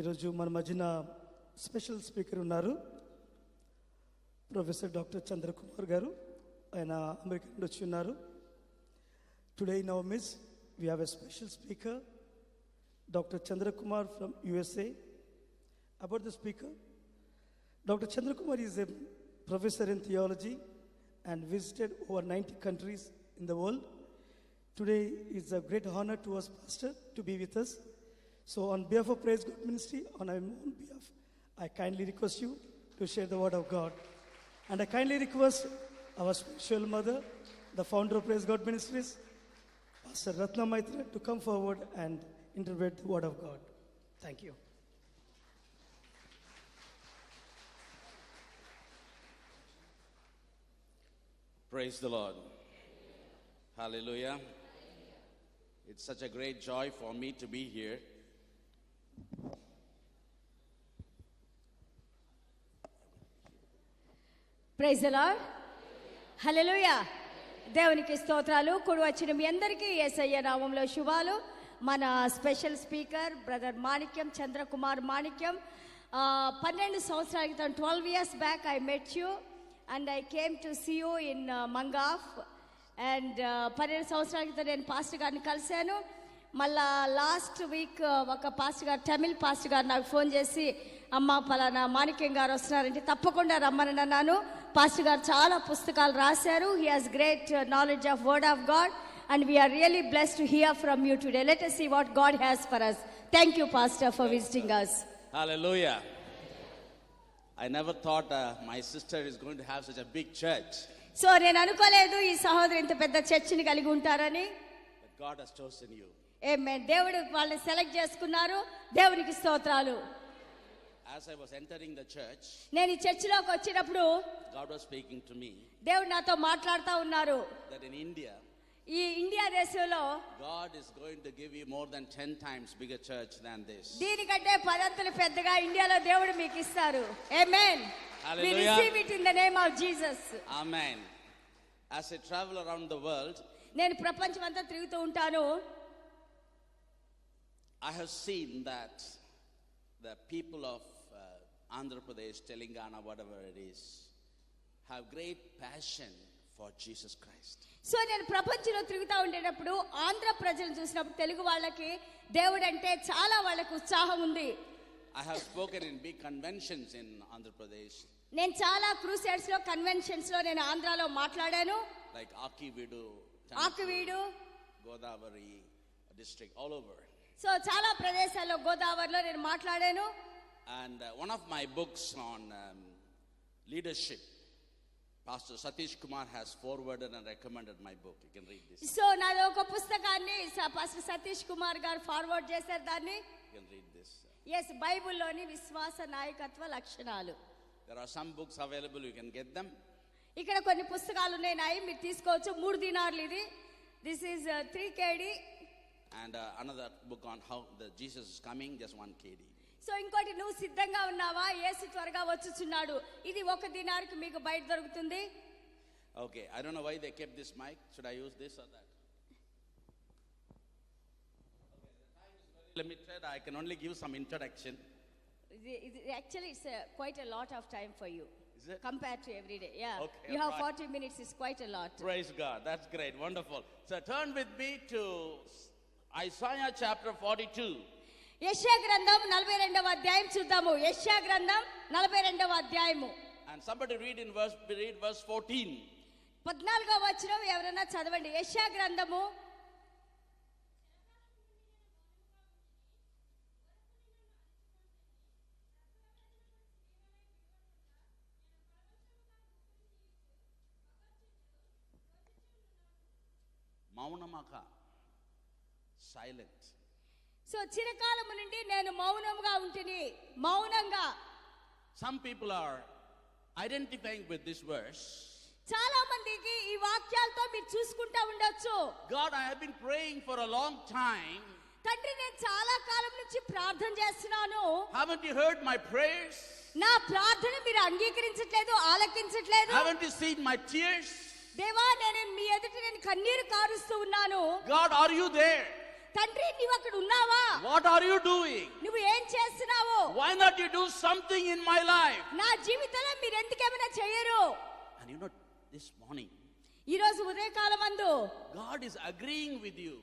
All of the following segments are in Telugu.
ఈరోజు మన మధ్యన స్పెషల్ స్పీకర్ ఉన్నారు, ప్రొఫెసర్ డాక్టర్ చంద్రకుమార్ గారు. ఆయన అమెరికా నుండి వచ్చి ఉన్నారు. Today in our mids we have a special speaker, Dr. Chandrakumar from USA. About the speaker, Dr. Chandrakumar is a professor in theology and visited over 90 countries in the world. Today is a great honor to us, Pastor, to be with us. So on behalf of Praise God Ministry, on my own behalf, I kindly request you to share the word of God. And I kindly request our spiritual mother, the founder of Praise God Ministries, Pastor Ratna Maitra, to come forward and interpret the word of God. Thank you. Praise the Lord. Hallelujah. It's such a great joy for me to be here. Praise the Lord. Hallelujah. దేవునికి స్తోత్రాలు. కూడి వచ్చిన మీ అందరికీ యేసయ్య నామములో శుభాలు. మన స్పెషల్ స్పీకర్ బ్రదర్ మాణిక్యం, చంద్రకుమార్ మాణిక్యం. 12 సంవత్సరాల క్రితం 12 years back I met you and I came to see you in Mangaf. And 12 సంవత్సరాల క్రితం నేను పాస్టర్ గారిని కలిశాను. మళ్ళా లాస్ట్ వీక్ ఒక పాస్టర్ గారు, తమిళ్ పాస్టర్ గారు నాకు ఫోన్ చేసి, అమ్మ పలానా మాణిక్యం గారు వస్తున్నారంటే తప్పకుండా రమ్మని అన్నాను. పాస్టర్ గారు చాలా పుస్తకాలు రాశారు. He has great knowledge of word of God and we are really blessed to hear from you today. Let us see what God has for us. Thank you, Pastor, for visiting us. Hallelujah. I never thought my sister is going to have such a big church. So నేను అనుకోలేదు ఈ సహోదరు ఇంత పెద్ద చర్చిని కలిగి ఉంటారని. But God has chosen you. ఆమేన్. దేవుడు వాళ్ళని సెలెక్ట్ చేసుకున్నారు. దేవునికి స్తోత్రాలు. As I was entering the church, నేను ఈ చర్చిలోకి వచ్చినప్పుడు God was speaking to me దేవుడు నాతో మాట్లాడుతూ ఉన్నారు. that in India, ఈ ఇండియా దేశంలో God is going to give you more than 10 times bigger church than this. దీనికంటే 10 అంతలు పెద్దగా ఇండియాలో దేవుడు మీకు ఇస్తారు. ఆమేన్. We Hallelujah. receive it in the name of Jesus. Amen. As I travel around the world, నేను ప్రపంచం అంతా తిరుగుతూ ఉంటాను. I have seen that the people of Andhra Pradesh, Telangana, whatever it is, have great passion for Jesus Christ. So నేను ప్రపంచంలో తిరుగుతూ ఉండేటప్పుడు ఆంధ్ర ప్రజలను చూసినప్పుడు తెలుగు వాళ్ళకి దేవుడు అంటే చాలా వాళ్ళకి ఉత్సాహం ఉంది. I have spoken in big conventions in Andhra Pradesh, నేను చాలా క్రూసేడ్స్ లో, కన్వెన్షన్స్ లో నేను ఆంధ్రాలో మాట్లాడాను. like Akividu, Akividu, Godavari district, all over. So చాలా ప్రదేశాల్లో గోదావరిలో నేను మాట్లాడాను. And one of my books on leadership, Pastor Satish Kumar has forwarded and recommended my book. You can read this. So నాది ఒక పుస్తకాన్ని పాస్టర్ సతీష్ కుమార్ గారు ఫార్వర్డ్ చేశారు. దాన్ని You can read this. Yes, బైబిల్లోని విశ్వాస నాయకత్వ లక్షణాలు. There are some books available, you can get them. ఇక్కడ కొన్ని పుస్తకాలు ఉన్నాయి, మీరు తీసుకోవచ్చు. 3 దినార్లు ఇది. This is 3 KD. And another book on how the Jesus is coming, just 1 KD. So ఇంకోటి, నువ్వు సిద్ధంగా ఉన్నావా, యేసు త్వరగా వచ్చుచున్నాడు. ఇది 1 దినార్కి మీకు బయట దొరుకుతుంది. Okay, I don't know why they kept this mic. Should I use this or that? Okay, the time is very limited. I can only give some introduction. Actually it's quite a lot of time for you. Is it? Compared to every day. Yeah. Okay, you have right. 40 minutes is quite a lot. Praise God. That's great. Wonderful. So turn with me to Isaiah chapter 42. యెషయా గ్రంథం 42వ అధ్యాయం చూద్దాము. యెషయా గ్రంథం 42వ అధ్యాయము. And somebody read verse 14. 14వ వచనం ఎవరైనా చదవండి. యెషయా గ్రంథము Maunamaka. Silent. సో చిరకాలము నుండి నేను మౌనంగా ఉంటిని. మౌనంగా. Some people are identifying with this verse. చాలా మందికి ఈ వాక్యాలతో మీరు చూసుకుంటా ఉండొచ్చు. God, I have been praying for a long time. తండ్రి, నేను చాలా కాలం నుంచి ప్రార్థన చేస్తున్నాను. Haven't you heard my prayers? నా ప్రార్థన మీరు అంగీకరించట్లేదు, ఆలకించట్లేదు. Haven't you seen my tears? దేవా, నేను మీ ఎదుట నేను కన్నీరు కారుస్తూ ఉన్నాను. God, are you there? తండ్రి, నీవు అక్కడ ఉన్నావా? What are you doing? నువ్వు ఏం చేస్తున్నావు? why not you do something in my life? నా జీవితంలో మీరు ఎందుకేమైనా చేయరు? And you know, this morning, ఈ రోజు ఉదయకాలమందు God is agreeing with you.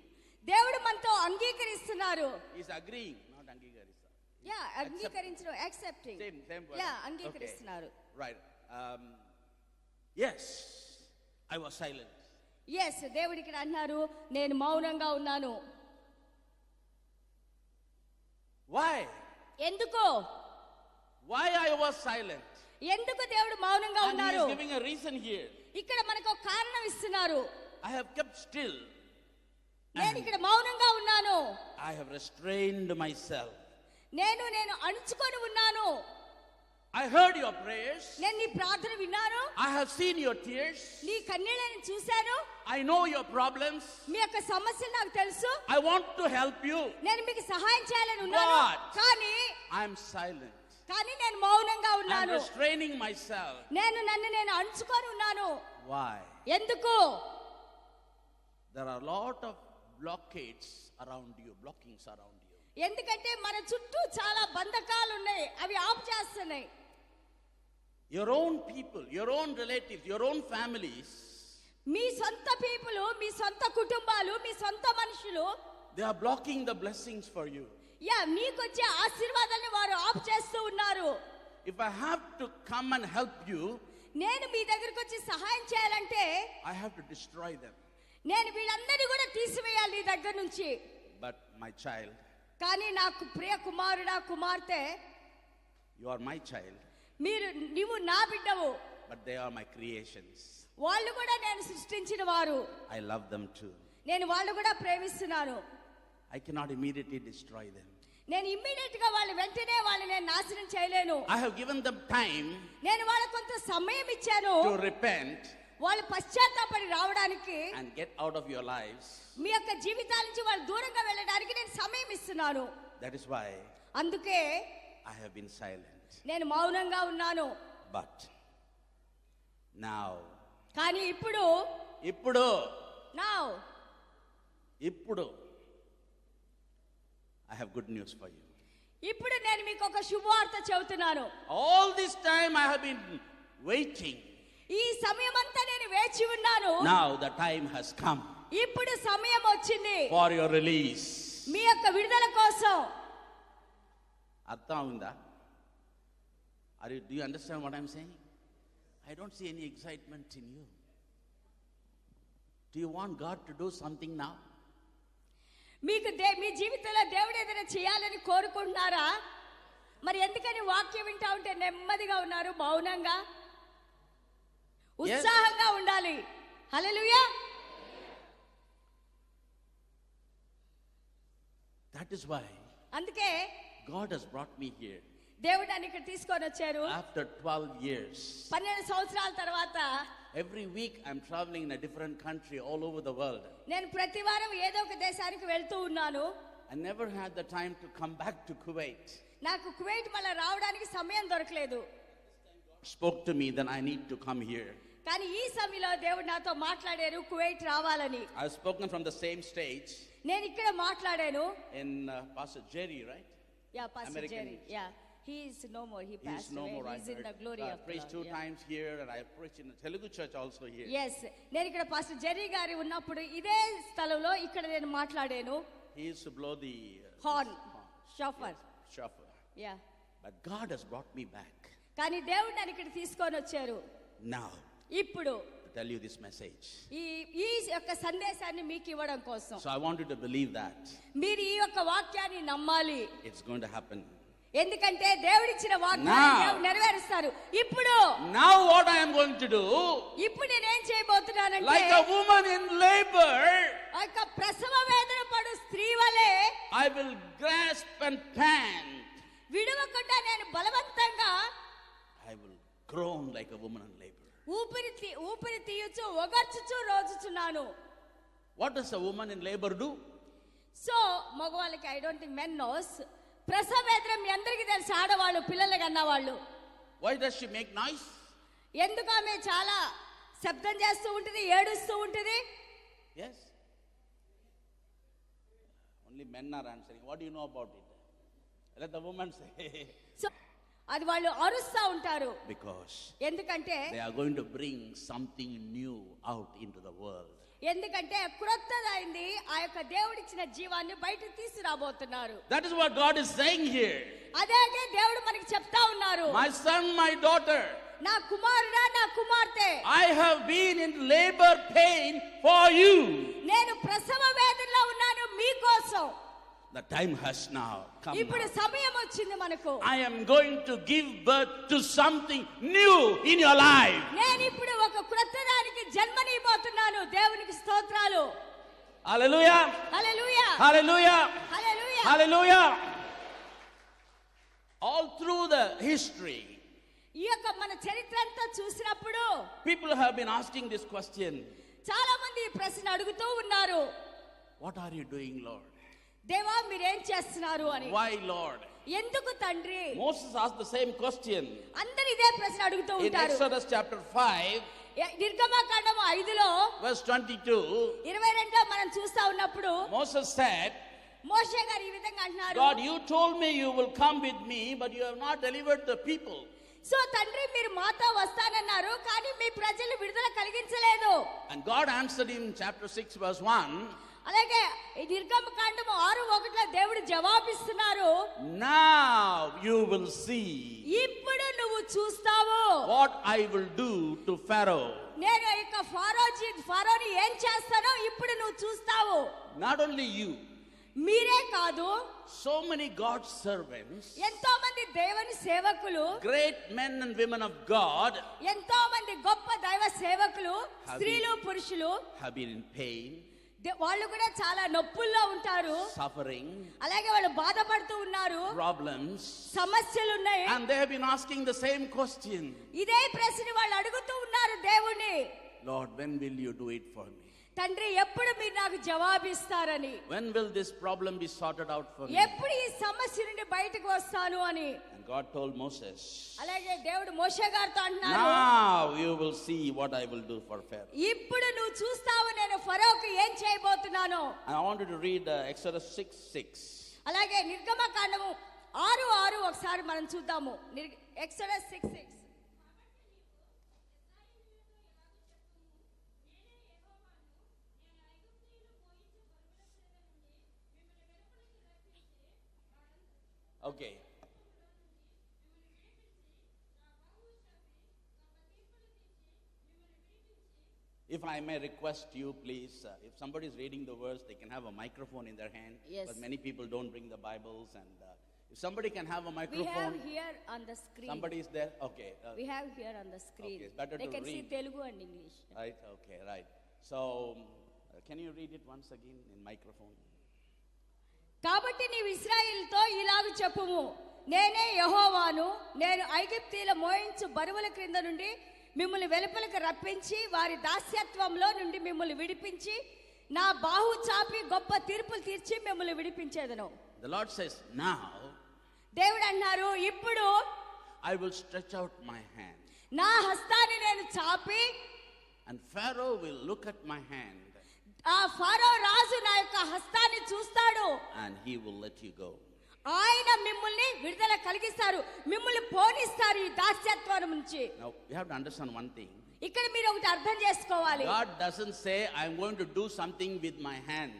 దేవుడు మనతో అంగీకరిస్తున్నారు. He's agreeing, not అంగీకరిస్తా. యా, అంగీకరించడం, accepting. Same word. Yeah, Okay. అంగీకరిస్తున్నారు. Right. Yes, I was silent. Yes, దేవుడు ఇక్కడ అన్నారు, నేను మౌనంగా ఉన్నాను. Why? ఎందుకు? Why I was silent? ఎందుకు దేవుడు మౌనంగా And he ఉన్నారు? is giving a reason here. ఇక్కడ మనకు ఒక కారణం ఇస్తున్నారు. I have kept still. నేను ఇక్కడ మౌనంగా ఉన్నాను. I have restrained myself. నేను అణుచుకొని ఉన్నాను. I heard your prayers. నేను నీ ప్రార్థన విన్నాను. I have seen your tears. నీ కన్నీళ్లను చూశాను. I know your problems. మీ యొక్క సమస్యలు నాకు తెలుసు. I want to help you. నేను మీకు సహాయం చేయాలని ఉన్నాను. But కానీ I am silent. నేను మౌనంగా I am ఉన్నాను. restraining myself. నన్ను అణుచుకొని ఉన్నాను. Why? ఎందుకు? There are a lot of blockades around you, blockings around you. ఎందుకంటే మన చుట్టూ చాలా బంధకాలు ఉన్నాయి, అవి ఆపు చేస్తున్నాయి. Your own people, your own relatives, your own families, మీ సొంత పీపుల్, మీ సొంత కుటుంబాలు, మీ సొంత మనుషులు, they are blocking the blessings for you. మీకు వచ్చే ఆశీర్వాదాన్ని వారు ఆపు చేస్తూ ఉన్నారు. If I have to come and help you, నేను మీ దగ్గరికి వచ్చి సహాయం చేయాలంటే I have to destroy them. నేను వీళ్ళందరినీ కూడా తీసివేయాలి నీ దగ్గర నుంచి. But my child, కానీ నాకు ప్రియ కుమారుడా, కుమార్తె, you are my child, నీవు నా బిడ్డవు. but they are my creations. వాళ్ళు కూడా నేను సృష్టించిన వారు. I love them too. నేను వాళ్ళు కూడా ప్రేమిస్తున్నాను. I cannot immediately destroy them. నేను ఇమ్మీడియట్ గా వెంటనే నేను నాశనం చేయలేను. I have given them time నేను వాళ్ళకు కొంత సమయం ఇచ్చాను. to repent వాళ్ళు పశ్చాత్తాపడి రావడానికి, and get out of your lives. మీ యొక్క జీవితాల నుంచి వాళ్ళు దూరంగా వెళ్ళడానికి నేను సమయం ఇస్తున్నాను. That is why అందుకే I have been silent. నేను మౌనంగా ఉన్నాను. But now, కానీ ఇప్పుడు I have good news for you. ఇప్పుడు నేను మీకు ఒక శుభవార్త చెబుతున్నాను. All this time I have been waiting. ఈ సమయమంతా నేను వేచి ఉన్నాను. Now the time has come ఇప్పుడు సమయం వచ్చింది for your release. మీ యొక్క విడుదల కోసం. అర్థం ఉందా? Do you understand what I'm saying? I don't see any excitement in you. Do you want God to do something now? మీకు మీ జీవితంలో దేవుడు ఏదైనా చేయాలని కోరుకుంటున్నారా? మరి ఎందుకని వాక్యం వింటా ఉంటే నెమ్మదిగా ఉన్నారు, మౌనంగా? ఉత్సాహంగా ఉండాలి. హల్లెలూయా. That is why అందుకే God has brought me here. దేవుడు నన్ను ఇక్కడ తీసుకొని వచ్చారు. After 12 years. 12 సంవత్సరాల తర్వాత Every week I'm traveling in a different country all over the world. నేను ప్రతి వారం ఏదో ఒక దేశానికి వెళ్తూ ఉన్నాను. I never had the time to come back to Kuwait. నాకు కువైట్ మళ్ళీ రావడానికి సమయం దొరకలేదు. Spoke to me, then I need to come here. కానీ ఈ సమయంలో దేవుడు నాతో మాట్లాడారు, కువైట్ రావాలని. I have spoken from the same stage. నేను ఇక్కడ మాట్లాడాను. In Pastor Jerry, right? Yeah, Pastor American. Jerry. Yeah. He is no more. He passed away. I He's in the heard. glory of preached God. 2 Yeah. times here, and I preached in the Telugu church also here. Yes. నేను ఇక్కడ పాస్టర్ జెర్రీ గారి ఉన్నప్పుడు ఇదే స్థలంలో ఇక్కడ నేను మాట్లాడాను. He used to blow the horn, Schaffer. Yes, shofar. Yeah. But God has brought me back కానీ దేవుడు నన్ను ఇక్కడ తీసుకొని వచ్చారు. now ఇప్పుడు to tell you this message. ఈ యొక్క సందేశాన్ని మీకు ఇవ్వడం కోసం. So I want you to believe that మీరు ఈ యొక్క వాక్యాన్ని నమ్మాలి. it's going to happen. ఎందుకంటే దేవుడిచ్చిన వాగ్దానం Now. దేవుడు నెరవేరుస్తారు. ఇప్పుడు Now what I am going to do, ఇప్పుడు నేనేం చేయబోతున్నానంటే, like a woman in labor, ఆ యొక్క ప్రసవ వేదన పడు స్త్రీ వలె I will grasp and pant. విడవకుండా నేను బలవంతంగా I will groan like a woman in labor. ఊపిరి తీయచ్చు, ఒగర్చుచు రోజుచున్నాను. What does a woman in labor do? So మగవాళ్ళకి, I don't think men knows, ప్రసవ వేదన మీ అందరికీ తెలుసు. ఆడవాళ్ళు, పిల్లలు కన్నవాళ్ళు. Why does she make noise? ఎందుకు ఆమె చాలా శబ్దం చేస్తూ ఉంటుంది, ఏడుస్తూ ఉంటుంది? Yes. Only men are answering. What do you know about it? Let the woman say, so అది వాళ్ళు అరుస్తా ఉంటారు. because ఎందుకంటే they are going to bring something new out into the world. ఎందుకంటే క్రొత్తదైంది ఆ యొక్క దేవుడిచ్చిన జీవాన్ని బయటకు తీసుకురాబోతున్నారు. That is what God is saying here. అదే దేవుడు మనకి చెప్తా ఉన్నారు. My son, my daughter, నా కుమారుడా, నా కుమార్తె, I have been in labor pain for you. నేను ప్రసవ వేదనలో ఉన్నాను మీకోసం. The time has now come. ఇప్పుడు Now. సమయం వచ్చింది మనకు. I am going to give birth to something new in your life. నేను ఇప్పుడు ఒక క్రొత్తదానికి జన్మనివ్వబోతున్నాను. దేవునికి స్తోత్రాలు. Hallelujah. Hallelujah, Hallelujah. Hallelujah. Hallelujah. All through the history, ఈ యొక్క మన చరిత్ర అంతా చూసినప్పుడు people have been asking this question. చాలా మంది ఈ ప్రశ్న అడుగుతూ ఉన్నారు. What are you doing, Lord? దేవా మీరేం చేస్తున్నారు అని. Why, Lord? ఎందుకు తండ్రి? Moses asked the same question. అందరూ ఇదే ప్రశ్న అడుగుతూ In ఉంటారు. Exodus chapter 5, నిర్గమకాండము 5లో verse 22, 22 మనం చూస్తా ఉన్నప్పుడు Moses said, మోషే గారు ఈ విధంగా అంటున్నారు. God, you told me you will come with me, but you have not delivered the people. So తండ్రి మీరు మాతో వస్తానన్నారు, కానీ మీ ప్రజలు విడుదల కలిగించలేదు. And God answered him in chapter 6, verse 1, అలాగే ఈ నిర్గమకాండము 6:1 దేవుడు జవాబిస్తున్నారు. now you will see ఇప్పుడు నువ్వు చూస్తావు what I will do to Pharaoh. నేను ఇక ఫారోని ఏం చేస్తానో ఇప్పుడు నువ్వు చూస్తావు. Not only you, మీరే కాదు, so many God's servants, ఎంతో మంది దేవుని సేవకులు, great men and women of God, ఎంతో మంది గొప్ప దైవ సేవకులు, స్త్రీలు పురుషులు have been in pain, వాళ్ళు కూడా చాలా నొప్పుల్లో ఉంటారు. suffering, అలాగే వాళ్ళు బాధపడుతూ ఉన్నారు, problems, సమస్యలు ఉన్నాయి. and they have been asking the same question. ఇదే ప్రశ్న వాళ్ళు అడుగుతూ ఉన్నారు దేవుణ్ణి. Lord, when will you do it for me? తండ్రి ఎప్పుడు మీరు నాకు జవాబిస్తారని, When will this problem be sorted out for me? ఎప్పుడు ఈ సమస్య నుండి బయటకు వస్తాను అని. And God told Moses, అలాగే దేవుడు మోషే గారితో అంటున్నారు, now you will see what I will do for Pharaoh. ఇప్పుడు నువ్వు చూస్తావు నేను ఫరోకు ఏం చేయబోతున్నాను. And I wanted to read Exodus 6:6. అలాగే నిర్గమకాండము 6:6 ఒకసారి మనం చూద్దాము. Exodus 6:6. Okay. If I may request you, please, if somebody is reading the words, they can have a microphone in their hand. Yes. But many people don't bring the Bibles. And if somebody can have a We microphone. have here on the screen. Somebody is there? Okay. We have here on the screen. Okay, it's better They to can see read. Telugu and English. Right, okay, right. So, can you read it once again in microphone? కాబట్టి నీవు ఇశ్రాయేలుతో ఇలాగ చెప్పుము, నేనే యెహోవాను, నేను ఐగుప్తీయుల మోయించు బరువుల క్రింద నుండి మిమ్మల్ని వెలుపలకు రప్పించి వారి దాస్యత్వంలో నుండి మిమ్మల్ని విడిపించి నా బాహు చాపి గొప్ప తీర్పులు తీర్చి మిమ్మల్ని విడిపించేదను. The Lord says, now దేవుడు అన్నారు, ఇప్పుడు I will stretch out my hand. నా హస్తాన్ని నేను చాపి, And Pharaoh will look at my hand. ఆ ఫరో రాజు నా యొక్క హస్తాన్ని చూస్తాడు. And he will let you go. ఆయన మిమ్మల్ని విడుదల కలిగిస్తారు, మిమ్మల్ని పోనిస్తారు ఈ దాస్యత్వం నుంచి. Now, you have to understand one thing. ఇక్కడ మీరు ఒకటి అర్థం చేసుకోవాలి. God doesn't say, I'm going to do something with my hand.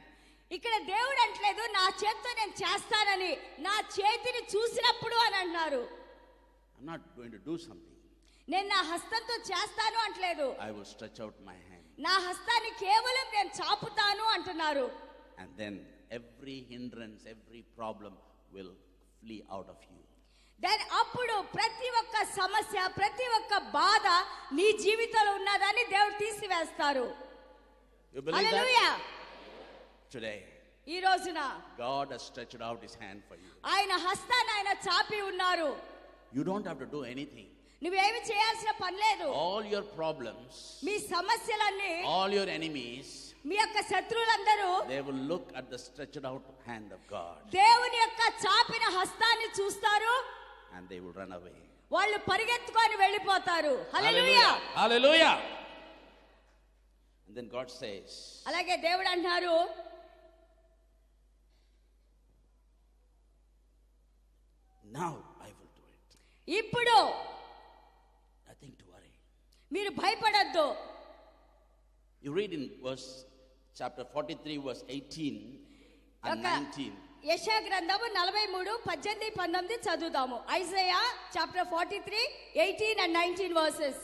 ఇక్కడ దేవుడు అంటలేదు నా చేతితో నేను చేస్తానని, నా చేతిని చూసినప్పుడు అని అంటున్నారు. I'm not going to do something. నేను నా హస్తంతో చేస్తాను అంటలేదు, I will stretch out my hand. నా హస్తాన్ని కేవలం నేను చాపుతాను అంటున్నారు. And then every hindrance, every problem will flee out of you. Then అప్పుడు ప్రతి ఒక్క సమస్య, ప్రతి ఒక్క బాధ నీ జీవితంలో ఉన్నదాన్ని దేవుడు తీసివేస్తారు. You believe hallelujah. that? Today, ఈ రోజున God has stretched out his hand for you. ఆయన హస్తాన్ని ఆయన చాపి ఉన్నారు. You don't have to do anything. నువ్వేమి చేయాల్సిన పని లేదు. All your problems, మీ సమస్యలన్నీ, all your enemies, మీ యొక్క శత్రువులందరూ they will look at the stretched out hand of God. దేవుని యొక్క చాపిన హస్తాన్ని చూస్తారు, And they will run away. వాళ్ళు పరిగెత్తుకొని వెళ్ళిపోతారు. హల్లెలూయా. Hallelujah. And then God says, అలాగే దేవుడు అంటున్నారు, Now I will do it. ఇప్పుడు Nothing to worry. మీరు భయపడొద్దు. You read in chapter 43, verse 18 and 19. యెషయా గ్రంథము 43, 18, 19 చదువుదాము. Isaiah chapter 43, 18 and 19 verses.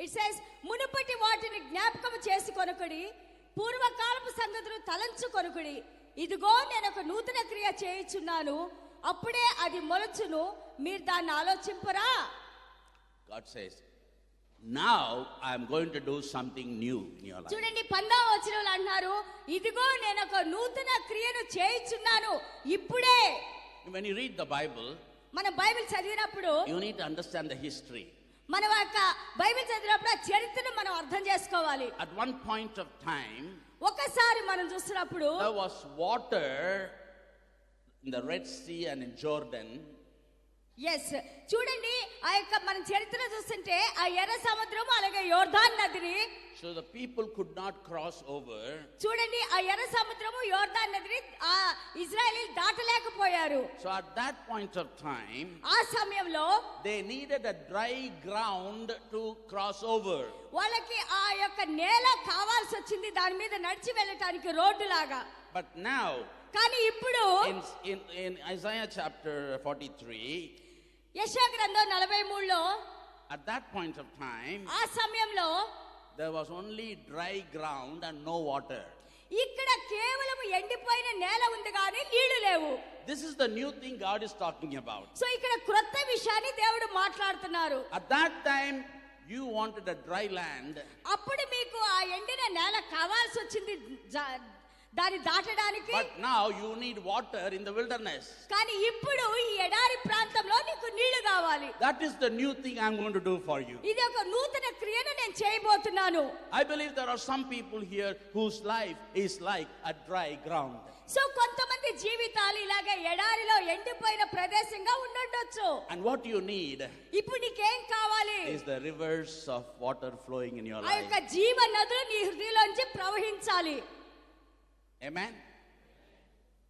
It says, మునుపటి వాటిని జ్ఞాపకం చేసుకొనుకుడి, పూర్వకాలపు సంగతులు తలంచుకొనుకుడి. ఇదిగో నేను ఒక నూతన క్రియ చేయుచున్నాను, అప్పుడే అది మొలచును, మీరు దాన్ని ఆలోచింపరా? God says, now I am going to do something new in your life. చూడండి, 19వ వచనంలో అంటున్నారు, ఇదిగో నేను ఒక నూతన క్రియను చేయుచున్నాను ఇప్పుడే. When you read the Bible, మనం బైబిల్ చదివినప్పుడు you need to understand the history. మనం బైబిల్ చదివినప్పుడు ఆ చరిత్రను మనం అర్థం చేసుకోవాలి. At one point of time, ఒకసారి మనం చూసినప్పుడు there was water in the Red Sea and in Jordan. Yes, చూడండి, ఆ యొక్క మన చరిత్ర చూస్తుంటే ఆ ఎర్ర సముద్రం అలాగే యోర్దాన్ నదిని, So the people could not cross over. చూడండి, ఆ ఎర్ర సముద్రము యోర్దాన్ నదిని ఆ ఇజ్రాయేలీలు దాటలేకపోయారు. So at that point of time, ఆ సమయంలో they needed a dry ground to cross over. వాళ్ళకి ఆ యొక్క నేల కావాల్సి వచ్చింది, దాని మీద నడిచి వెళ్ళటానికి రోడ్డు లాగా. But now, కానీ ఇప్పుడు in Isaiah chapter 43, యెషయా గ్రంథం 43లో at that point of time, ఆ సమయంలో there was only dry ground and no water. ఇక్కడ కేవలం ఎండిపోయిన నేల ఉంది కానీ నీళ్లు లేవు. This is the new thing God is talking about. So ఇక్కడ క్రొత్త విషయాన్ని దేవుడు మాట్లాడుతున్నారు. At that time, you wanted a dry land. అప్పుడు మీకు ఆ ఎండిన నేల కావాల్సి వచ్చింది దాన్ని దాటడానికి. But now you need water in the wilderness. కానీ ఇప్పుడు ఈ ఎడారి ప్రాంతంలో నీకు నీళ్లు కావాలి. That is the new thing I'm going to do for you. ఇది ఒక నూతన క్రియను నేను చేయబోతున్నాను. I believe there are some people here whose life is like a dry ground. So కొంతమంది జీవితాలు ఇలాగే ఎడారిలో ఎండిపోయిన ప్రదేశంగా ఉండొచ్చు. And what you need ఇప్పుడు నీకేం కావాలి? is the rivers of water flowing in your ఆ యొక్క life. జీవ నదులు నీ హృదయంలోంచి ప్రవహించాలి. Amen?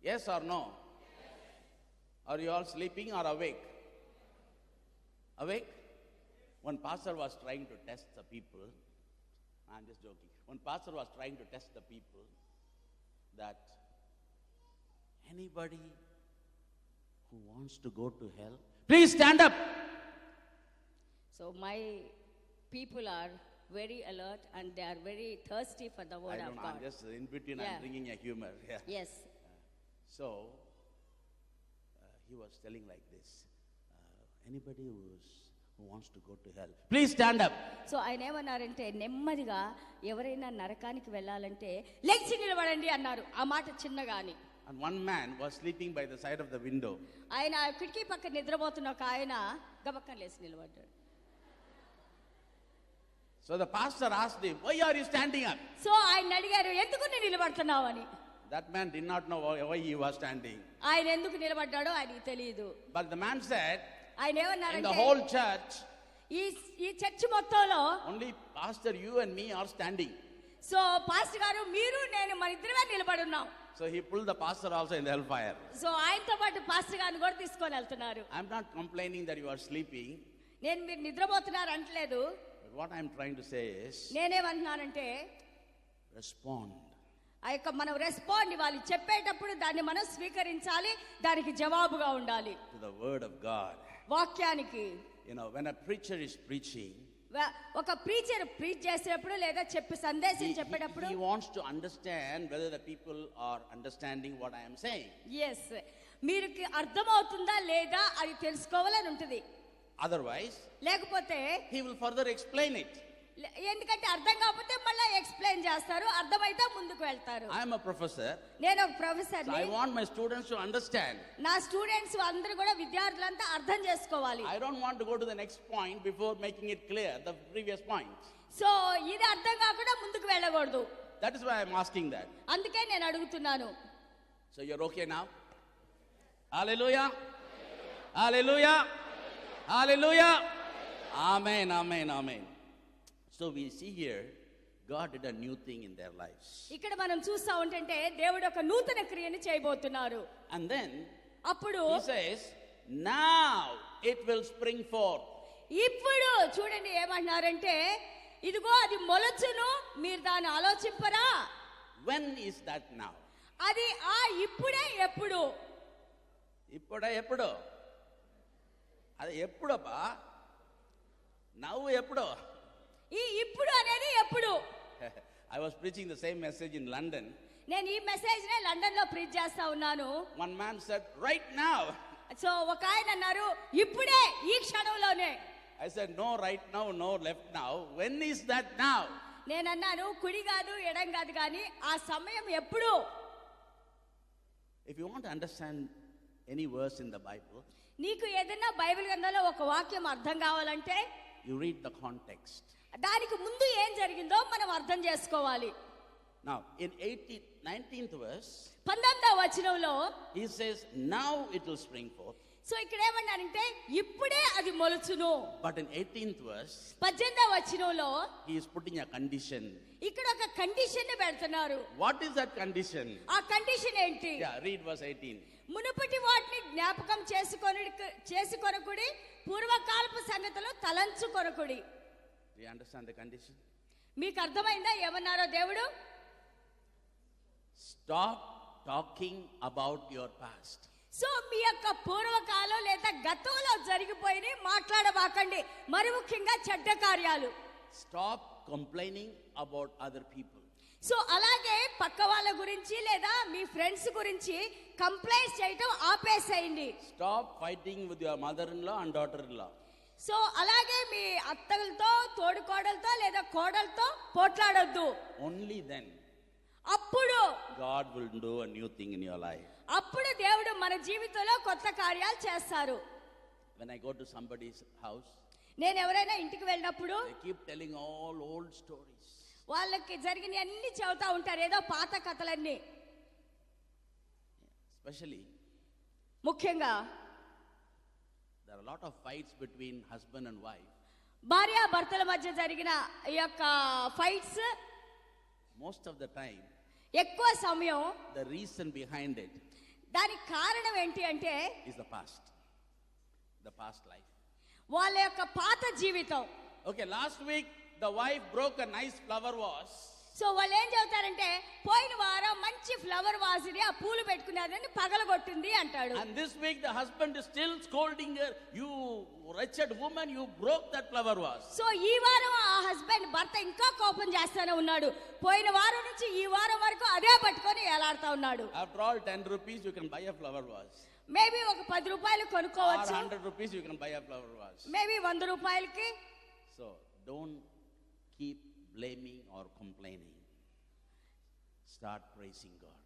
Yes or no? Are you all sleeping or awake? Awake? One pastor was trying to test the people. I'm just joking. One pastor was trying to test the people that anybody who wants to go to hell, please stand up. So my people are very alert and they are very thirsty for the word I of don't know, God. I'm just in between, Yeah. I'm bringing a humor. Yeah. Yes. So, he was telling like this, anybody who wants to go to hell, please stand up. So ఆయన ఏమన్నారంటే, నెమ్మదిగా ఎవరైనా నరకానికి వెళ్ళాలంటే లేచి నిలబడండి అన్నారు. ఆ మాట చిన్నగాని. And one man was sleeping by the side of the window. ఆయన కిటికీ పక్క నిద్రపోతున్న ఒక ఆయన గబక్కన లేచి నిలబడ్డాడు. So the pastor asked him, why are you standing up? So ఆయన అడిగారు, ఎందుకు నువ్వు నిలబడుతున్నావు అని. That man did not know why he was standing. ఆయన ఎందుకు నిలబడ్డాడో ఆయనకి తెలియదు. But the man said, ఆయన in the ఏమన్నారంటే, whole church, ఈ చర్చ్ మొత్తంలో only pastor, you and me are standing. So pastor గారు, మీరు నేను మన ఇద్దరమే నిలబడున్నాం. So he pulled the pastor also in the hellfire. So ఆయనతో పాటు పాస్టర్ గారిని కూడా తీసుకొని వెళ్తున్నారు. I'm not complaining that you are sleeping. నేను మీరు నిద్రపోతున్నారు అంటలేదు. But what I'm trying to say is, నేనేమంటున్నానంటే, respond. ఆ యొక్క మనం రెస్పాండ్ ఇవ్వాలి. చెప్పేటప్పుడు దాన్ని మనం స్వీకరించాలి, దానికి జవాబుగా ఉండాలి. To the word of God. వాక్యానికి. You know, when a preacher is preaching, ఒక ప్రీచర్ ప్రీచ్ చేసేటప్పుడు లేదా చెప్పి సందేశం చెప్పేటప్పుడు he wants to understand whether the people are understanding what I am saying. Yes, మీరు అర్థమవుతుందా లేదా అది తెలుసుకోవాలని ఉంటుంది. Otherwise, లేకపోతే he will further explain it. ఎందుకంటే అర్థం కాకపోతే మళ్ళీ ఎక్స్ప్లెయిన్ చేస్తారు, అర్థమైతే ముందుకు వెళ్తారు. I am a professor. నేను ఒక professor. So I want my students to understand. నా స్టూడెంట్స్ అందరూ కూడా విద్యార్థులంతా అర్థం చేసుకోవాలి. I don't want to go to the next point before making it clear the previous point. So ఇది అర్థం కాకుండా ముందుకు వెళ్ళకూడదు. That is why I am asking that. అందుకే నేను అడుగుతున్నాను. So you're okay now? Hallelujah. Hallelujah. Hallelujah. Amen. Amen. Amen. So we see here, God did a new thing in their lives. ఇక్కడ మనం చూస్తా ఉంటే దేవుడు ఒక నూతన క్రియను చేయబోతున్నారు. And then అప్పుడు he says, now it will spring forth. ఇప్పుడు చూడండి ఏమంటున్నారంటే ఇదిగో అది మొలచును, మీరు దాన్ని ఆలోచింపరా. When is that now? అది ఆ ఇప్పుడే ఎప్పుడు. ఇప్పుడా ఎప్పుడు? అది ఎప్పుడబ్బా? నవ్వు ఎప్పుడు? ఈ ఇప్పుడు అనేది ఎప్పుడు? I was preaching the same message in London. నేను ఈ మెసేజ్ నే లండన్ లో ప్రీచ్ చేస్తా ఉన్నాను. One man said, right now. So ఒక ఆయన అన్నారు ఇప్పుడే, ఈ క్షణంలోనే. I said, no, right now, no, left now. When is that now? నేను అన్నాను కుడి కాదు ఎడం కాదు కానీ ఆ సమయం ఎప్పుడు. If you want to understand any verse in the Bible, నీకు ఏదైనా బైబిల్ గ్రంథంలో ఒక వాక్యం అర్థం కావాలంటే you read the context. దానికి ముందు ఏం జరిగిందో మనం అర్థం చేసుకోవాలి. Now, in 19th verse, 19వ వచనంలో he says, now it will spring forth. So ఇక్కడ ఏమన్నారంటే ఇప్పుడే అది మొలుచును. But in 18th verse, 18వ వచనంలో he is putting a condition. ఇక్కడ ఒక కండిషన్ ని పెడుతున్నారు. What is that condition? ఆ కండిషన్ ఏంటి? Yeah, read verse 18. మునుపటి వాటిని జ్ఞాపకం చేసుకొనకుడి, పూర్వకాలపు సంగతులు తలంచుకొనకుడి. Do you understand the condition? మీకు అర్థమైందా ఏమన్నారో దేవుడు? Stop talking about your past. So మీ యొక్క పూర్వకాలం లేదా గతంలో జరిగిపోయి మాట్లాడబాకండి, మరి ముఖ్యంగా చెడ్డ కార్యాలు. Stop complaining about other people. So అలాగే పక్క వాళ్ళ గురించి లేదా మీ ఫ్రెండ్స్ గురించి కంప్లైంట్ చేయటం ఆపేసేయండి. Stop fighting with your mother-in-law and daughter-in-law. So అలాగే మీ అత్తలతో, తోడుకోడలతో లేదా కోడలతో పోట్లాడొద్దు. Only then అప్పుడు God will do a new thing in your life. అప్పుడు దేవుడు మన జీవితంలో కొత్త కార్యాలు చేస్తారు. When I go to somebody's house, నేను ఎవరైనా ఇంటికి వెళ్ళినప్పుడు they keep telling all old stories. వాళ్ళకి జరిగిన అన్ని చెబుతా ఉంటారు, ఏదో పాత కథలన్నీ. Especially, ముఖ్యంగా there are a lot of fights between husband and wife. భార్య భర్తల మధ్య జరిగిన ఈ యొక్క fights Most of the time, ఎక్కువ సమయం the reason behind it దానికి కారణం ఏంటి అంటే is the past life. వాళ్ళ యొక్క పాత జీవితం. Okay, last week the wife broke a nice flower vase. So వాళ్ళు ఏం చెబుతారంటే పోయిన వారం మంచి ఫ్లవర్ వాసిని ఆ పూలు పెట్టుకునేదని పగలగొట్టింది అంటాడు. And this week the husband is still scolding her, you wretched woman, you broke that flower vase. So ఈ వారం ఆ హస్బెండ్ భర్త ఇంకా కోపం చేస్తానే ఉన్నాడు. పోయిన వారం నుంచి ఈ వారం వరకు అదే పట్టుకొని ఎలాడుతా ఉన్నాడు. After all, 10 rupees you can buy a flower vase. Maybe ఒక 10 రూపాయలు Or కొనుక్కోవచ్చు, 100 rupees you can buy a flower vase. Maybe 100 రూపాయలకి. So don't keep blaming or complaining. Start praising God.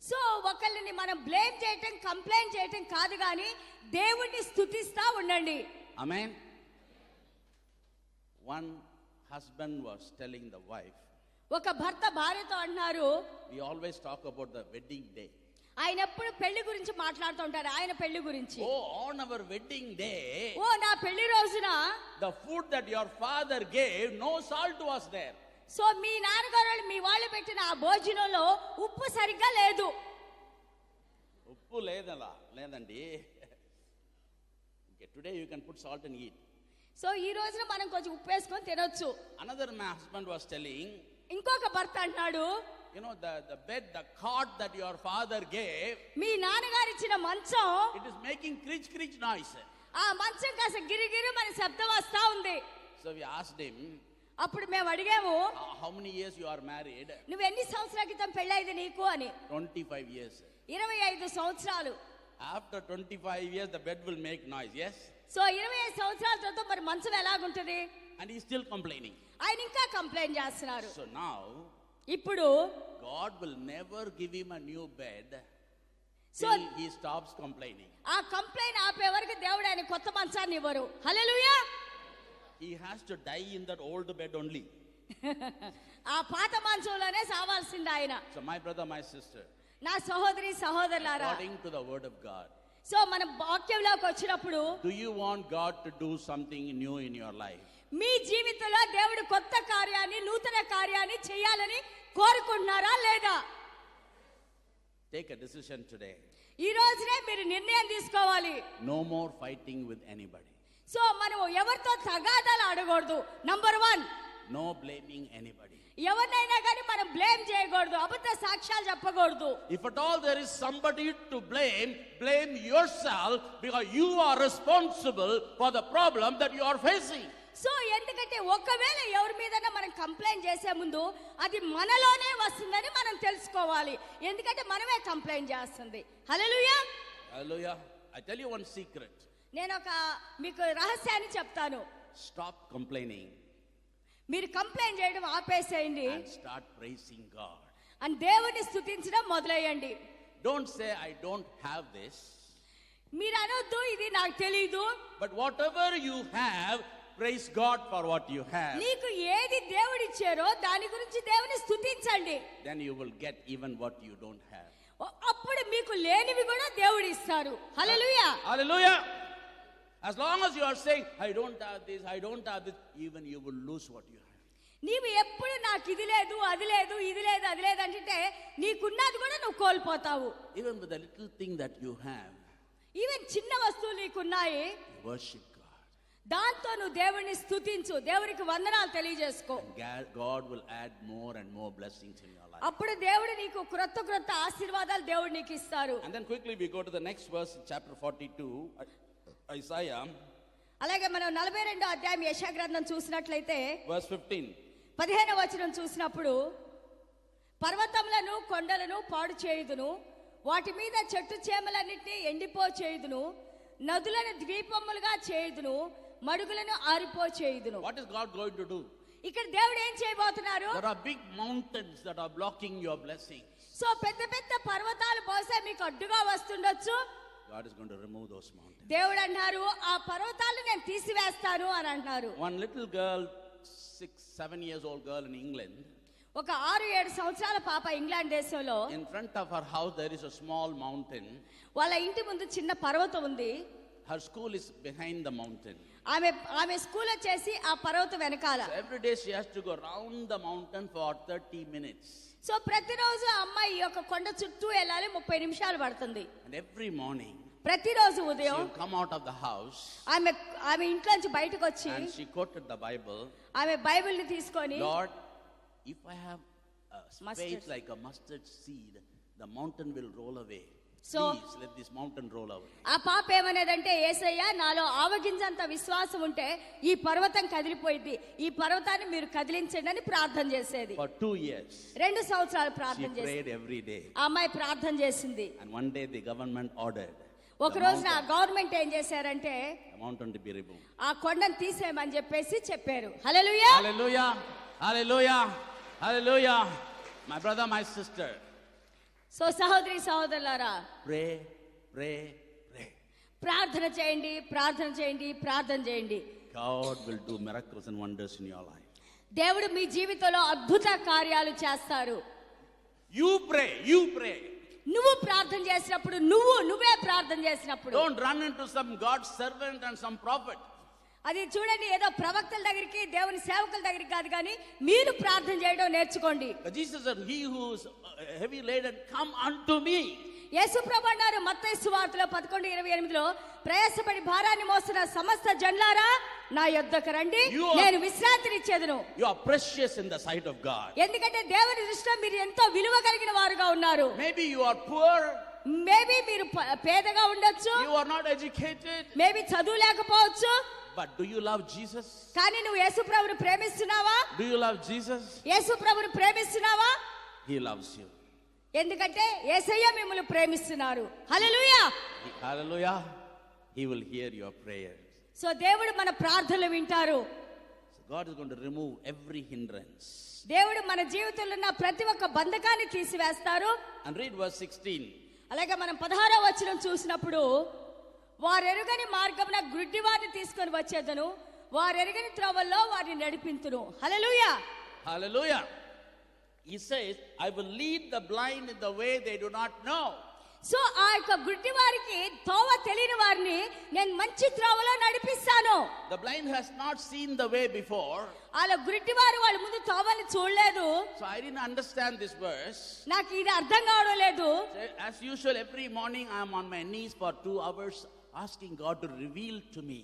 So ఒకళ్ళని మనం బ్లేమ్ చేయటం, కంప్లైంట్ చేయటం కాదు కానీ దేవుణ్ణి స్తుతిస్తా ఉండండి. Amen. One husband was telling the wife, ఒక భర్త భార్యతో అంటున్నారు, we always talk about the wedding day. ఆయన ఎప్పుడు పెళ్లి గురించి మాట్లాడుతూ ఉంటారు, ఆయన పెళ్లి గురించి. Oh, on our wedding day, ఓ నా పెళ్లి రోజున the food that your father gave, no salt was there. So మీ నాన్నగారు మీ వాళ్ళు పెట్టిన ఆ భోజనంలో ఉప్పు సరిగ్గా లేదు. ఉప్పు లేదండి. Okay, today you can put salt and eat. So ఈ రోజున మనం కొంచెం ఉప్పు వేసుకొని తినొచ్చు. Another my husband was telling, ఇంకొక భర్త అంటున్నాడు, you know, the bed, the cot that your father gave, మీ నాన్నగారు ఇచ్చిన మంచం, it is making crich noise. ఆ మంచం కాస్త గిరిగిరి మన శబ్దం వస్తా ఉంది. So we asked him, అప్పుడు మేము అడిగాము, how many years you are married? నువ్వు ఎన్ని సంవత్సరాల క్రితం పెళ్ళైంది నీకు అని. 25 years. 25 సంవత్సరాలు. After 25 years the bed will make noise, yes? So 25 సంవత్సరాల తర్వాత మరి మంచం ఎలాగుంటది? And he is still complaining. ఆయన ఇంకా కంప్లైంట్ చేస్తున్నారు. So now ఇప్పుడు God will never give him a new bed So- till he stops complaining. ఆ కంప్లైంట్ ఆపే వరకు దేవుడు ఆయన కొత్త మంచాన్ని ఇవ్వరు. హల్లెలూయా. He has to die in that old bed only. ఆ పాత మంచంలోనే సావాల్సింది ఆయన. So my brother, my sister, నా సహోదరి సహోదరులారా, according to the word of God, so మన వాక్యంలోకి వచ్చినప్పుడు do you want God to do something new in your life? మీ జీవితంలో దేవుడు కొత్త కార్యాన్ని, నూతన కార్యాన్ని చేయాలని కోరుకుంటున్నారా లేదా? Take a decision today. ఈ రోజునే మీరు నిర్ణయం తీసుకోవాలి. No more fighting with anybody. So మనం ఎవరితో తగాదాలు ఆడకూడదు. Number 1, No blaming anybody. ఎవరినైనా కానీ మనం బ్లేమ్ చేయకూడదు, అబద్ధ సాక్ష్యాలు చెప్పకూడదు. If at all there is somebody to blame, blame yourself because you are responsible for the problem that you are facing. So ఎందుకంటే ఒకవేళ ఎవరి మీదైనా మనం కంప్లైంట్ చేసే ముందు అది మనలోనే వస్తుందని మనం తెలుసుకోవాలి. ఎందుకంటే మనమే కంప్లైంట్ చేస్తుంది. హల్లెలూయా. Hallelujah. I tell you one secret. నేను మీకు రహస్యాన్ని చెప్తాను. Stop complaining మీరు కంప్లైంట్ చేయడం ఆపేసేయండి and start praising God. అని దేవుని స్తుతించడం మొదలయ్యండి. Don't say I don't have this. మీరు అనొద్దు ఇది నాకు తెలియదు. But whatever you have, praise God for what you have. నీకు ఏది దేవుడు ఇచ్చారో దాని గురించి దేవుని స్తుతించండి. Then you will get even what you don't have. అప్పుడు మీకు లేనివి కూడా దేవుడు ఇస్తారు. హల్లెలూయా. Hallelujah. As long as you are saying I don't have this, I don't have this, even you will lose what you have. నీవు ఎప్పుడు నాకు ఇది లేదు అది లేదు ఇది లేదు అది లేదు అంటే నీకున్నది కూడా నువ్వు కోల్పోతావు. Even with the little thing that you have, even చిన్న వస్తువులు నీకున్నాయి, you worship God. దాంతో నువ్వు దేవుడిని స్తుతించు, దేవునికి వందనాలు తెలియజేసుకో. God will add more and more blessings in your life. అప్పుడు దేవుడు నీకు క్రొత్త ఆశీర్వాదాలు దేవుడు నీకు ఇస్తారు. And then quickly we go to the next verse, chapter 42, Isaiah. అలాగే మనం 42వ అధ్యాయం యెషయా గ్రంథం చూసినట్లయితే verse 15. 15వ వచనం చూసినప్పుడు, పర్వతములను కొండలను పాడు చేయుదును, వాటి మీద చెట్టు చేమలన్నిటినీ ఎండిపో చేయుదును, నదులను ద్వీపములుగా చేయుదును, మడుగులను ఆరిపో చేయుదును. What is God going to do? ఇక్కడ దేవుడు ఏం చేయబోతున్నారు? There are big mountains that are blocking your blessings. So పెద్ద పర్వతాలు బహుశా మీకు అడ్డుగా వస్తుండొచ్చు. God is going to remove those mountains. దేవుడు అంటారు ఆ పర్వతాలు నేను తీసివేస్తాను అని అంటున్నారు. One little girl, 6-7 years old girl in England, ఒక 6-7 సంవత్సరాల పాప ఇంగ్లాండ్ దేశంలో, in front of her house there is a small mountain. వాళ్ళ ఇంటి ముందు చిన్న పర్వతం ఉంది. Her school is behind the mountain. ఆమె స్కూల్ వచ్చేసి ఆ పర్వతం వెనకాల. So every day she has to go round the mountain for 30 minutes. So ప్రతిరోజు ఆ అమ్మాయి ఒక కొండ చుట్టూ వెళ్ళాలి, 30 నిమిషాలు పడుతుంది. And every morning ప్రతిరోజు she ఉదయం will come out of the house ఆమె ఇంట్లోంచి బయటకు వచ్చి and she quoted the Bible. ఆమె బైబిల్ ని తీసుకొని, Lord, if I have a Mustard. faith like a mustard seed, the mountain will roll away. So- Please let this mountain roll away. ఆ పాప ఏమనేదంటే, యేసయ్య నాలో ఆవగింజంత విశ్వాసం ఉంటే ఈ పర్వతం కదిలిపోయింది, ఈ పర్వతాన్ని మీరు కదిలించండి అని ప్రార్థన చేసేది. For 2 years 2 సంవత్సరాలు she ప్రార్థన చేసింది. prayed every day. ఆ అమ్మాయి ప్రార్థన చేసింది. And one day the government ordered ఒక రోజున ఆ గవర్నమెంట్ ఏం చేశారంటే the mountain to be removed. ఆ కొండను తీసేయమని చెప్పేసి చెప్పారు. హల్లెలూయా. Hallelujah. Hallelujah. Hallelujah. My brother, my sister, so సహోదరి సహోదరులారా, pray, pray, pray. ప్రార్థన చేయండి, ప్రార్థన చేయండి, ప్రార్థన చేయండి. God will do miracles and wonders in your life. దేవుడు మీ జీవితంలో అద్భుత కార్యాలు చేస్తారు. You pray, you pray. నువ్వు ప్రార్థన చేసినప్పుడు, నువ్వే ప్రార్థన చేసినప్పుడు, Don't run into some God's servant and some prophet. అది చూడండి, ఏదో ప్రవక్తల దగ్గరికి దేవుని సేవకుల దగ్గరికి కాదు, కానీ మీరు ప్రార్థన చేయడం నేర్చుకోండి. Jesus said, he who is heavy laden, come unto me. యేసు ప్రభు అన్నారు మత్తయి సువార్తలో 11:28లో, ప్రయాసపడి భారాన్ని మోస్తున్న సమస్త జనులారా నా యొద్దకు రండి, నేను విశ్రాంతినిచ్చేదను. You are precious in the sight of God. ఎందుకంటే దేవుని దృష్టిలో మీరు ఎంతో విలువ కలిగిన వారుగా ఉన్నారు. Maybe you are poor, maybe మీరు పేదగా ఉండొచ్చు, you are not educated, maybe చదువు లేకపోవచ్చు, but do you love Jesus? కానీ నువ్వు యేసు ప్రభువుని ప్రేమిస్తున్నావా? Do you love Jesus? యేసు ప్రభువుని ప్రేమిస్తున్నావా? He loves you. ఎందుకంటే యేసయ్య మిమ్మల్ని ప్రేమిస్తున్నారు. హల్లెలూయా. Hallelujah. He will hear your prayers. So దేవుడు మన ప్రార్థనలు వింటారు. So God is going to remove every hindrance. దేవుడు మన జీవితంలో ఉన్న ప్రతి ఒక్క బంధకాన్ని తీసివేస్తారు. And read verse 16. అలాగే మనం 16వ వచనం చూసినప్పుడు, వారెరుగని మార్గమున గుడ్డి వారిని తీసుకొని వచ్చేదను, వారెరుగని త్రోవల్లో వారిని నడిపింతును. హల్లెలూయా. Hallelujah. He says, I will lead the blind in the way they do not know. So ఆ యొక్క గుడ్డి వారికి తోవ తెలియని వారిని నేను మంచి త్రోవలో నడిపిస్తాను. The blind has not seen the way before. అలా గుడ్డి వారు వాళ్ళ ముందు తోవని చూడలేదు. So I didn't understand this verse. నాకు ఇది అర్థం కావడం లేదు. So, as usual, every morning I am on my knees for 2 hours asking God to reveal to me.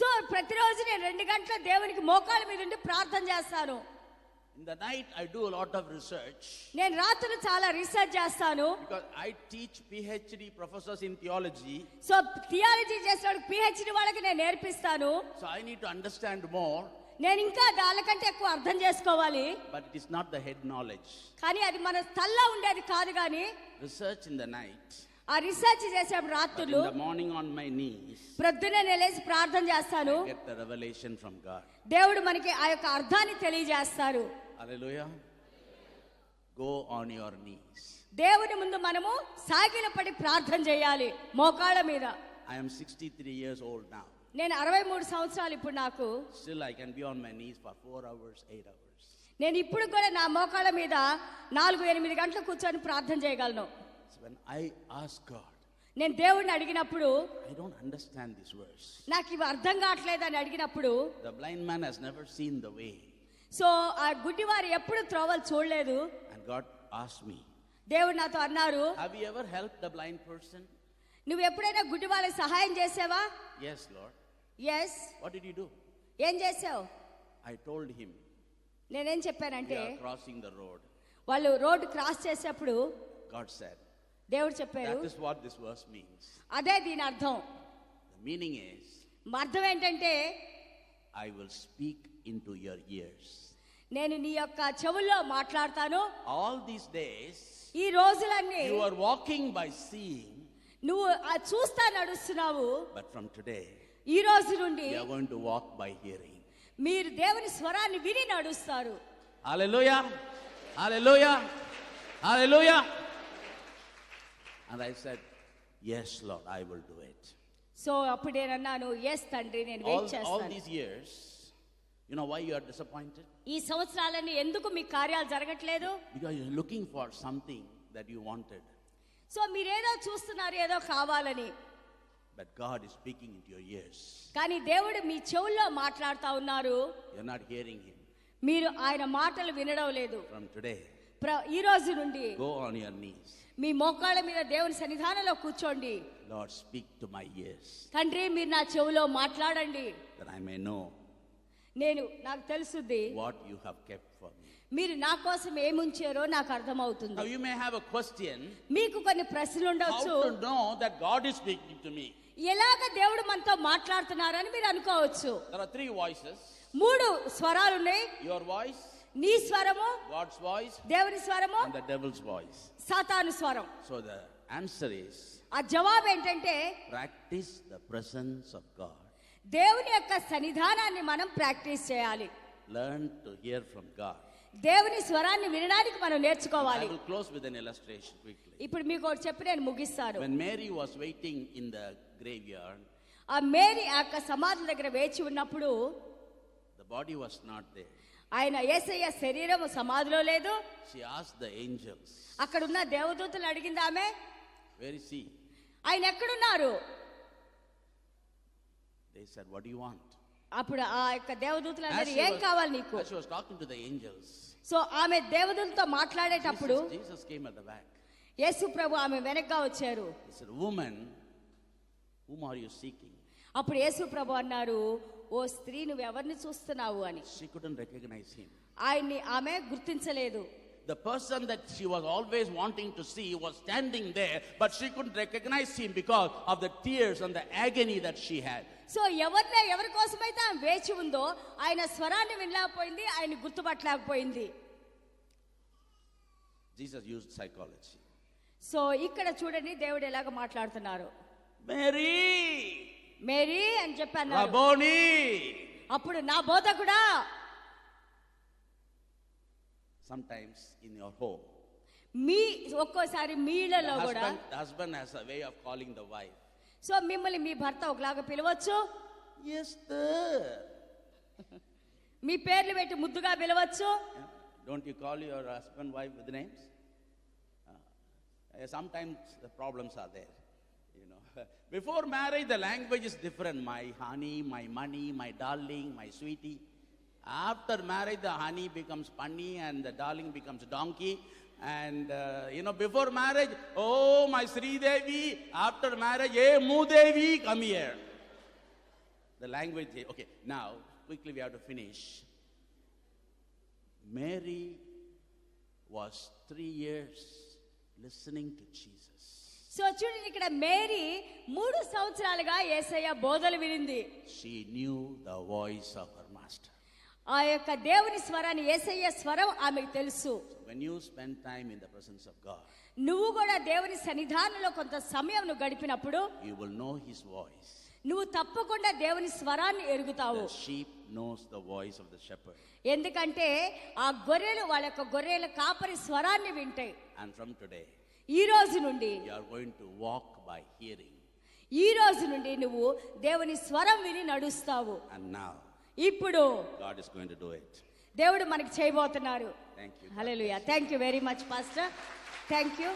So ప్రతిరోజు నేను 2 గంటల దేవునికి మోకాళ్ళ మీద ఉండి ప్రార్థన చేస్తాను. In the night I do a lot of research. నేను రాత్రులు చాలా రీసెర్చ్ చేస్తాను. Because I teach PhD professors in theology. So theology చేసేవాళ్ళకి పిహెచ్డి వాళ్ళకి నేను నేర్పిస్తాను. So I need to understand more. నేను ఇంకా దానికంటే ఎక్కువ అర్థం చేసుకోవాలి. But it is not the head knowledge. కానీ అది మన తల్ల ఉండేది కాదు. కానీ Research in the night. ఆ రీసెర్చ్ చేసేప్పుడు But రాత్రులు in the morning on my knees, ప్రొద్దునే నేను లేచి ప్రార్థన చేస్తాను. I get the revelation from God. దేవుడు మనకి ఆ యొక్క అర్థాన్ని తెలియజేస్తారు. Hallelujah. Go on your knees. దేవుని ముందు మనము సాగిలపడి ప్రార్థన చేయాలి మోకాళ్ళ మీద. I am 63 years old now. నేను 63 సంవత్సరాలు ఇప్పుడు నాకు. Still I can be on my knees for 4 hours, 8 hours. నేను ఇప్పుడు కూడా నా మోకాళ్ళ మీద 4-8 గంటలు కూర్చొని ప్రార్థన చేయగలను. So when I ask God, నేను దేవుడిని అడిగినప్పుడు I don't understand this verse. నాకు ఇవి అర్థం కావట్లేదు అని అడిగినప్పుడు, The blind man has never seen the way. So ఆ గుడ్డివారు ఎప్పుడు త్రోవలు చూడలేదు. And God asked me, దేవుడు నాతో అన్నారు, have you ever helped the blind person? నువ్వు ఎప్పుడైనా గుడ్డి వాళ్ళకి సహాయం చేసావా? Yes, Lord. Yes. What did you do? ఏం చేసావు? I told him, నేనేం we చెప్పానంటే, are crossing the road. వాళ్ళు రోడ్డు క్రాస్ చేసేప్పుడు God said, దేవుడు చెప్పారు, that is what this verse means. అదే దీని అర్థం. The meaning is, అర్థం ఏంటంటే, I will speak into your ears. నేను నీ యొక్క చెవుల్లో మాట్లాడతాను. All these days, ఈ రోజులన్నీ you are walking by seeing, నువ్వు చూస్తా నడుస్తున్నావు. but from today, ఈ రోజు నుండి you are going to walk by hearing. మీరు దేవుని స్వరాన్ని విని నడుస్తారు. Hallelujah. Hallelujah. Hallelujah. And I said, yes, Lord, I will do it. So అప్పుడు నేను అన్నాను, ఎస్ తండ్రి, నేను All, వెయిట్ all చేస్తాను. these years, you know why you are disappointed? ఈ సంవత్సరాలన్నీ ఎందుకు మీ కార్యాలు జరగట్లేదు? Because you're looking for something that you wanted. So మీరేదో చూస్తున్నారు, ఏదో కావాలని. But God is speaking into your ears. కానీ దేవుడు మీ చెవుల్లో మాట్లాడుతా ఉన్నారు. You're not hearing Him. మీరు ఆయన మాటలు వినడం లేదు. From today, ఈ రోజు నుండి go on your knees. మీ మోకాళ్ళ మీద దేవుని సన్నిధానంలో కూర్చోండి. Lord, speak to my ears, తండ్రి, మీరు నా చెవులో మాట్లాడండి. that I may know నాకు తెలుసుద్ది what you have kept for me. మీరు నా కోసం ఏముంచారో నాకు అర్థమవుతుంది. Now you may have a question, మీకు కొన్ని ప్రశ్నలు how ఉండొచ్చు. to know that God is speaking to me? ఎలాగ దేవుడు మనతో మాట్లాడుతున్నారని మీరు అనుకోవచ్చు. There are 3 voices. 3 స్వరాలు ఉన్నాయి. Your voice, నీ స్వరము, God's voice, దేవుని స్వరము, and the devil's voice. సాతాను స్వరం. So the answer is, ఆ జవాబు ఏంటంటే, practice the presence of God. దేవుని యొక్క సన్నిధానాన్ని మనం ప్రాక్టీస్ చేయాలి. Learn to hear from God. దేవుని స్వరాన్ని వినడానికి మనం I నేర్చుకోవాలి. will close with an illustration quickly. ఇప్పుడు మీకు ఒకటి చెప్పి నేను ముగిస్తాను. When Mary was waiting in the graveyard, ఆ మేరీ ఆ యొక్క సమాధి దగ్గర వేచి ఉన్నప్పుడు the body was not there. ఆయన యేసయ్య శరీరం సమాధిలో లేదు. She asked the angels, అక్కడ ఉన్న దేవదూతలు అడిగింది ఆమె, where is he? ఆయన ఎక్కడున్నారు? They said, what do you want? అప్పుడు ఆ యొక్క దేవదూతలు As అన్నారు, she ఏం was- కావాలి నీకు? as she was talking to the angels, so ఆమె దేవదూతలతో మాట్లాడేటప్పుడు Jesus came at the back. యేసు ప్రభు ఆమె వెనక్గా వచ్చారు. He said, woman, whom are you seeking? అప్పుడు యేసు ప్రభు అన్నారు, ఓ స్త్రీ, నువ్వు ఎవరిని చూస్తున్నావు అని. She couldn't recognize him. ఆయన్ని ఆమె గుర్తించలేదు. The person that she was always wanting to see was standing there, but she couldn't recognize him because of the tears and the agony that she had. So ఎవరి కోసమైతే ఆమె వేచి ఉందో ఆయన స్వరాన్ని వినలేకపోయింది, ఆయన గుర్తుపట్టలేకపోయింది. Jesus used psychology. సో ఇక్కడ చూడండి దేవుడు ఎలాగ మాట్లాడుతున్నారు. Mary, మేరీ అని చెప్పాను. Rabboni. అప్పుడు నా బోధకుడా. Sometimes in your home, ఒక్కోసారి మీళ్ళలో కూడా the husband has a way of calling the wife. So మిమ్మల్ని మీ భర్త ఒకలాగా పిలవచ్చు, Yes, sir. మీ పేర్లు పెట్టి ముద్దుగా పిలవచ్చు. Don't you call your husband, wife with names? sometimes the problems are there. You know, before marriage, the language is different. My honey, my money, my darling, my sweetie. After marriage, the honey becomes punny and the darling becomes donkey. And, before marriage, oh, my Sri Devi. After marriage, hey, Moo Devi, come here. The language, okay, now, quickly we have to finish. Mary was 3 years listening to Jesus. So చూడండి, ఇక్కడ మేరీ 3 సంవత్సరాలుగా యేసయ్య బోధలు వినింది. She knew the voice of her master. ఆ యొక్క దేవుని స్వరాన్ని, యేసయ్య స్వరం ఆమెకు తెలుసు. When you spend time in the presence of God, నువ్వు కూడా దేవుని సన్నిధానంలో కొంత సమయం నువ్వు గడిపినప్పుడు you will know his voice. నువ్వు తప్పకుండా దేవుని స్వరాన్ని ఎరుగుతావు. The sheep knows the voice of the shepherd. ఎందుకంటే ఆ గొర్రెలు వాళ్ళ యొక్క గొర్రెల కాపరి స్వరాన్ని వింటాయి. And from today, ఈ రోజు నుండి you are going to walk by hearing. ఈ రోజు నుండి నువ్వు దేవుని స్వరం విని నడుస్తావు. And now, ఇప్పుడు God is going to do it. దేవుడు మనకి చేయబోతున్నారు. Thank you. Hallelujah. Thank you very much pastor. Thank you.